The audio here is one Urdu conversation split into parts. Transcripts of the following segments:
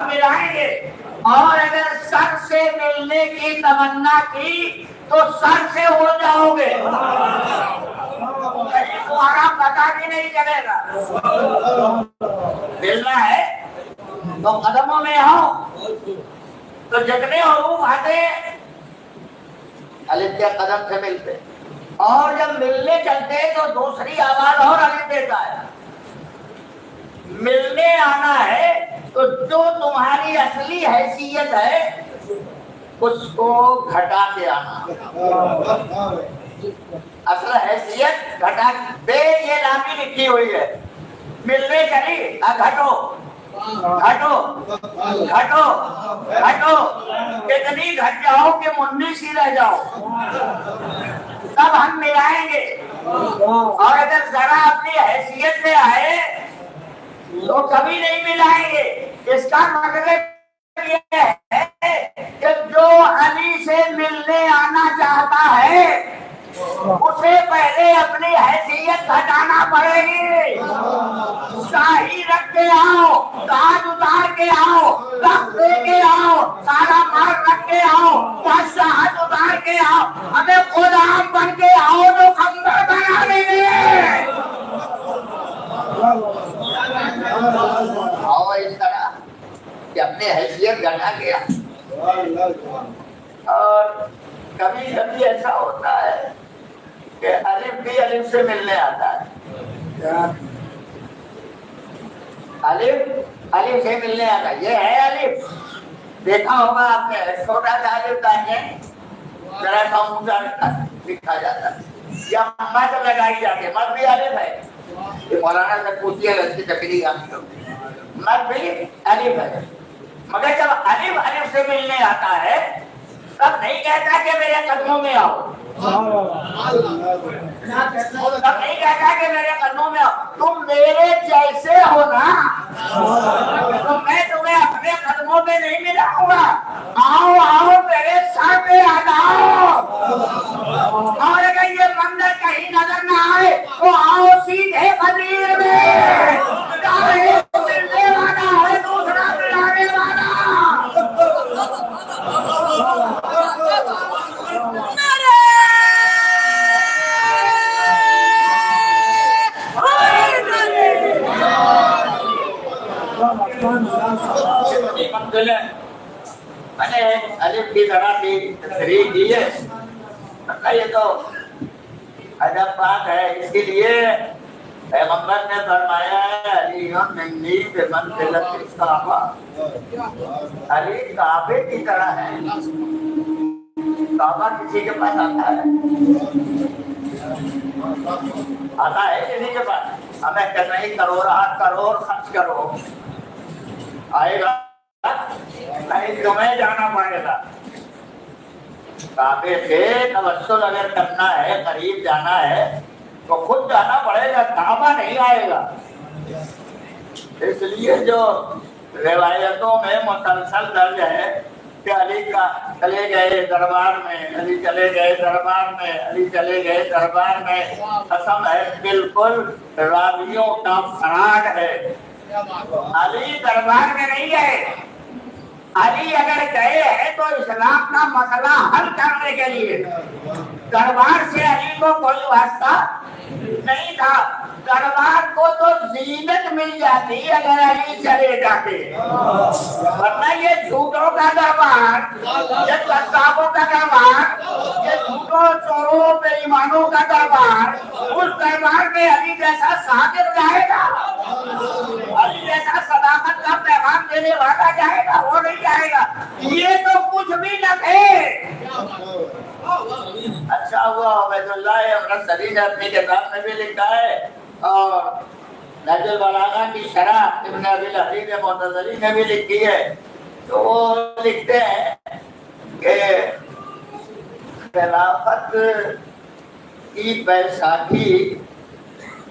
ملائیں گے، اور اگر سر سے ملنے کی تمنا کی تو سر سے ہو جاؤ گے، تمہارا پتا بھی نہیں چلے گا۔ ملنا ہے تو قدموں میں آؤ، تو جتنے حروف آتے الف کے قدم سے ملتے، اور جب ملنے چلتے تو دوسری آواز اور الف دیتا ہے۔ ملنے آنا ہے تو جو تمہاری اصلی حیثیت ہے اس کو گھٹا کے آنا۔ اصل حیثیت گھٹا بے یہ لامی لکھی ہوئی ہے، ملنے چلی گھٹو گھٹو گھٹو گھٹو، اتنی گھٹ جاؤ کہ منی سی رہ جاؤ، تب ہم ملائیں گے۔ اور اگر ذرا اپنی حیثیت میں آئے تو کبھی نہیں ملائیں گے۔ اس کا مطلب یہ ہے کہ جو علی سے ملنے آنا چاہتا ہے اسے پہلے اپنی حیثیت گھٹانا پڑے گی۔ شاہی رکھ کے آؤ، تاج اتار کے آؤ، تخت دے کے آؤ، سارا مال رکھ کے آؤ، بادشاہت اتار کے آؤ، ہمیں غلام بن کے آؤ تو خمر بنا دیں گے۔ آؤ اس طرح کہ اپنی حیثیت گھٹا گیا۔ اور کبھی کبھی ایسا ہوتا ہے کہ الف بھی الف سے ملنے آتا ہے، الف الف سے ملنے آتا ہے۔ یہ ہے الف، دیکھا ہوگا آپ نے، چھوٹا سا الف دائیں ذرا سا اونچا لکھا جاتا ہے، یا مت لگائی جاتی ہے، مت بھی الف ہے۔ یہ مولانا سے پوچھیے گا، اس کی تقریر آپ کو، مت بھی الف ہے۔ مگر جب الف الف سے ملنے آتا ہے تب نہیں کہتا کہ میرے قدموں میں آؤ، تب نہیں کہتا کہ میرے قدموں میں آؤ، تم میرے جیسے ہو نا تو میں تمہیں اپنے قدموں میں نہیں ملاؤں گا، آؤ آؤ میرے سر پہ آ جاؤ۔ اور اگر یہ منظر کہیں نظر نہ آئے تو آؤ سیدھے قدیر میں، چاہے ملنے والا ہے دوسرا ملانے والا۔ میں نے الف کی ذرا سی تشریح کی ہے، یہ تو عجب بات ہے۔ اس کے لیے پیغمبر نے فرمایا ہے علی منی بمنزلۃ الکعبہ، علی کعبے کی طرح ہے۔ کعبہ کسی کے پاس آتا ہے؟ آتا ہے کسی کے پاس؟ ہمیں نہیں کروڑات کروڑ خرچ کرو، آئے گا نہیں، تمہیں جانا پڑے گا۔ کعبے سے توسل اگر کرنا ہے، قریب جانا ہے تو خود جانا پڑے گا، کعبہ نہیں آئے گا۔ اس لیے جو روایتوں میں مسلسل درج ہے کہ علی کا چلے گئے دربار میں، علی چلے گئے دربار میں، علی چلے گئے دربار میں، قسم ہے بالکل راویوں کا فراڈ ہے۔ علی دربار میں نہیں گئے، علی اگر گئے ہیں تو اسلام کا مسئلہ حل کرنے کے لیے، دربار سے علی کو کوئی واسطہ نہیں تھا۔ دربار کو تو زینت مل جاتی اگر علی چلے جاتے، ورنہ یہ جھوٹوں کا دربار، یہ قصابوں کا دربار، یہ جھوٹوں چوروں بے ایمانوں کا دربار، اس دربار میں علی جیسا صادق جائے گا، علی جیسا صداقت کا پیغام دینے والا جائے گا؟ وہ نہیں جائے گا۔ یہ تو کچھ بھی نہ تھے۔ اچھا ہوا عبید اللہ امرتسری نے اپنی کتاب میں بھی لکھا ہے، اور نہج البلاغہ کی شرح ابن ابی الحدید معتزلی نے بھی لکھی ہے، تو وہ لکھتے ہیں کہ خلافت کی بیساکھی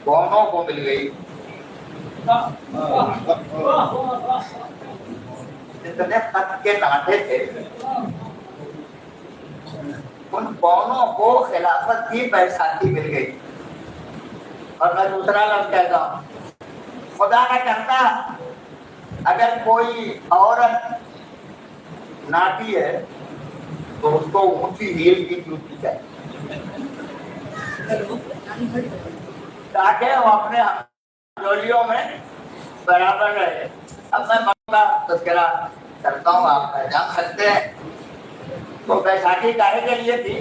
دونوں کو مل گئی۔ جتنے خط کے ناطے تھے ان دونوں کو خلافت کی بیساکھی مل گئی۔ اور میں دوسرا لفظ کہتا ہوں، خدا نہ کرتا اگر کوئی عورت ناٹی ہے تو اس کو اونچی ہیل کی جوتی چاہیے تاکہ وہ اپنے جولیوں میں برابر رہے. اب میں کا تذکرہ کرتا ہوں، آپ جان سکتے ہیں تو بیساکھی کاہے کے لیے تھی؟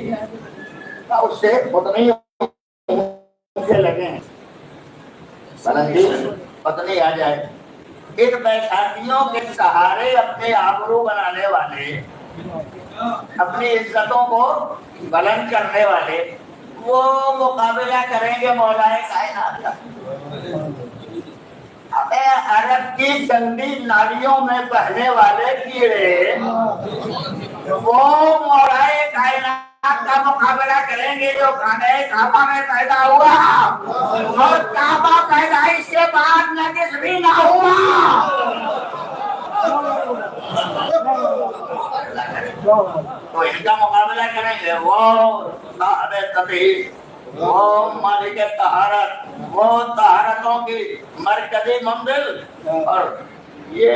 اس سے اتنی اونچے لگے ہیں بلندی اتنی آ جائے. ان بیساکھیوں کے سہارے اپنے آبرو بنانے والے، اپنی عزتوں کو بلند کرنے والے وہ مقابلہ کریں گے مولا کائنات کا. عرب کی گندی نالیوں میں بہنے والے کیڑے وہ مولا کائنات کا مقابلہ کریں گے جو خانہ کعبہ میں پیدا ہوا اور کعبہ پیدائش کے بعد نجس بھی نہ ہوا. تو ان کا مقابلہ کریں گے وہ صاحب تطہیر، وہ مالک طہارت، وہ طہارتوں کی مرکزی منزل اور یہ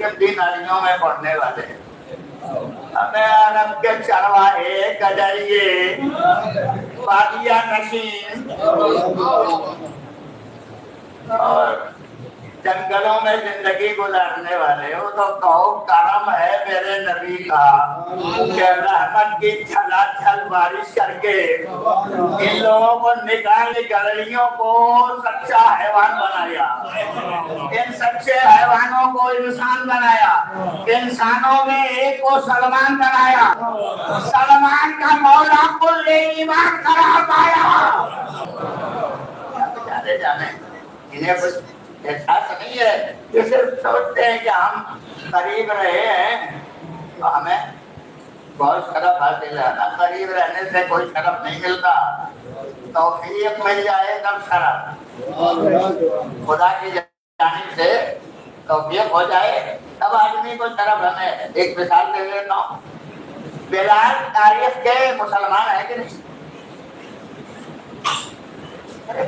گندی نالیوں میں پڑنے والے. ہمیں عرب کے چرواہے، گجریے، بادیہ نشین اور جنگلوں میں زندگی گزارنے والے وہ تو کہو کرم ہے میرے نبی کا کہ رحمت کی چھلا چھل بارش کر کے ان لوگوں کو نکال گلڑیوں کو سچا حیوان بنایا، ان سچے حیوانوں کو انسان بنایا، انسانوں میں ایک کو سلمان بنایا، سلمان کا مولا کل ایمان قرار پایا. جانے انہیں کچھ احساس نہیں ہے، یہ صرف سوچتے ہیں کہ ہم قریب رہے ہیں تو ہمیں بہت شرف حاصل ہے. نا قریب رہنے سے کوئی شرف نہیں ملتا، توفیق مل جائے تب شرف. خدا کی جانب سے توفیق ہو جائے تب آدمی کو شرف. ہمیں ایک مثال دے دیتا ہوں. بلال تاریخ کے مسلمان ہے کہ نہیں؟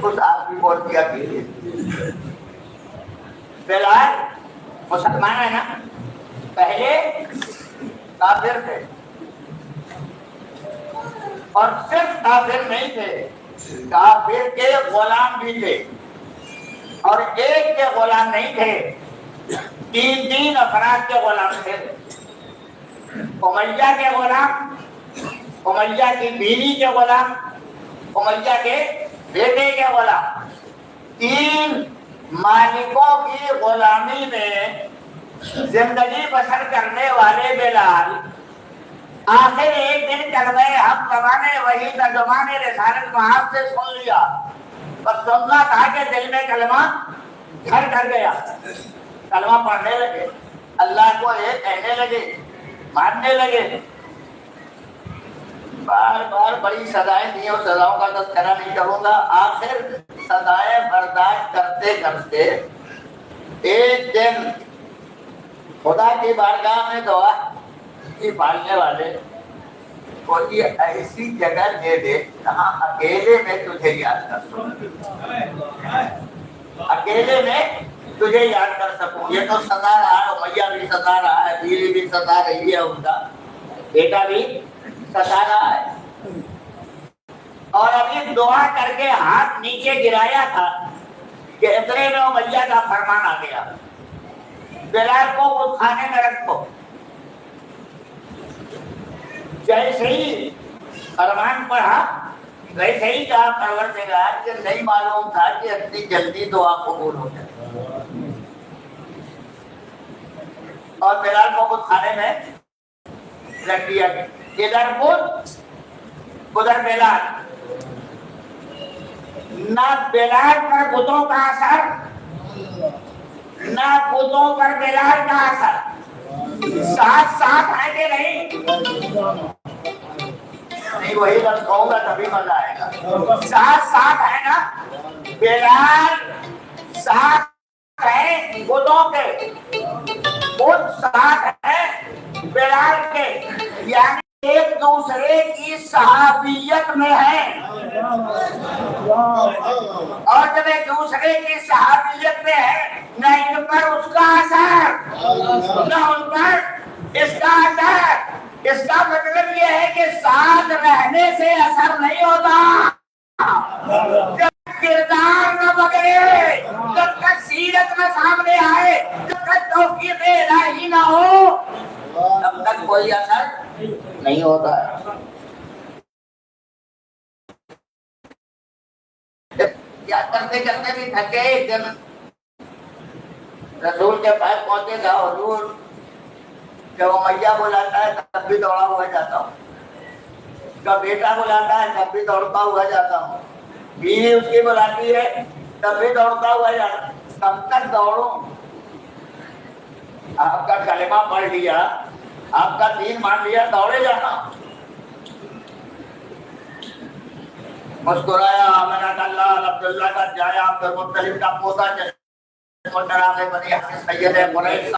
کچھ آپ بھی بول دیا کیجیے. بلال مسلمان ہے نا؟ پہلے کافر تھے اور صرف کافر نہیں تھے، کافر کے غلام بھی تھے اور ایک کے غلام نہیں تھے، تین افراد کے غلام تھے. امیہ کے غلام، امیہ کی بیوی کے غلام، امیہ کے بیٹے کے غلام. تین مالکوں کی غلامی میں زندگی بسر کرنے والے بلال آخر ایک دن کلمہ حق زبان وحی ترجمان رسالت محمد سے سن لیا. بس سننا تھا کہ دل میں کلمہ گھر کر گیا. کلمہ پڑھنے لگے، اللہ کو ایک کہنے لگے، ماننے لگے. بار بار بڑی سزائیں دی اور سزاؤں کا تذکرہ نہیں کروں گا. آخر سزائیں برداشت کرتے کرتے ایک دن خدا کی بارگاہ میں دعا کی پالنے والے کوئی ایسی جگہ دے دے جہاں اکیلے میں تجھے یاد کر سکوں، اکیلے میں تجھے یاد کر سکوں. یہ تو ستا رہا ہے، امیہ بھی ستا رہا ہے، بیوی بھی ستا رہی ہے، ان کا بیٹا بھی ستا رہا ہے. اور ابھی دعا کر کے ہاتھ نیچے گرایا تھا کہ اتنے میں امیہ کا فرمان آ گیا، بلال کو خود کھانے میں رکھو. جیسے ہی فرمان پڑھا ویسے ہی کہا پروردگار کہ نہیں معلوم تھا کہ اتنی جلدی دعا قبول ہو جائے. اور بلال کو خود کھانے میں رکھ دیا. ادھر خود ادھر بلال. نہ بلال پر بتوں کا اثر، نہ بتوں پر بلال کا اثر. ساتھ ساتھ ہے کہ نہیں؟ نہیں وہی لفظ کہوں گا تبھی مزہ آئے گا. ساتھ ساتھ ہے نا؟ بلال ساتھ ہے بتوں کے، بت ساتھ ہے بلال کے. یعنی ایک دوسرے کی صحابیت میں ہیں، اور جب ایک دوسرے کی صحابیت میں ہے، نہ ان پر اس کا اثر نہ ان پر اس کا اثر۔ اس کا مطلب یہ ہے کہ ساتھ رہنے سے اثر نہیں ہوتا، جب کردار نہ بگڑے، جب تک سیرت نہ سامنے آئے، جب تک توفیق الہی نہ ہو، تب تک کوئی اثر نہیں ہوتا ہے۔ کیا کرتے کرتے بھی تھکے، ایک دن رسول کے پاس پہنچے گا، حضور جب امیہ بلاتا ہے تب بھی دوڑا ہوا جاتا ہوں، جب بیٹا بلاتا ہے تب بھی دوڑتا ہوا جاتا ہوں، بیوی اس کی بلاتی ہے تب بھی دوڑتا ہوا جاتا ہوں، کب تک دوڑوں؟ آپ کا کلمہ پڑھ لیا، آپ کا دین مان لیا، دوڑے جانا۔ مسکرایا، آمنہ کا اللہ، عبداللہ کا جایا، عبد المطلب کا پوتا، جس کو ڈرا کے بنی سید قریش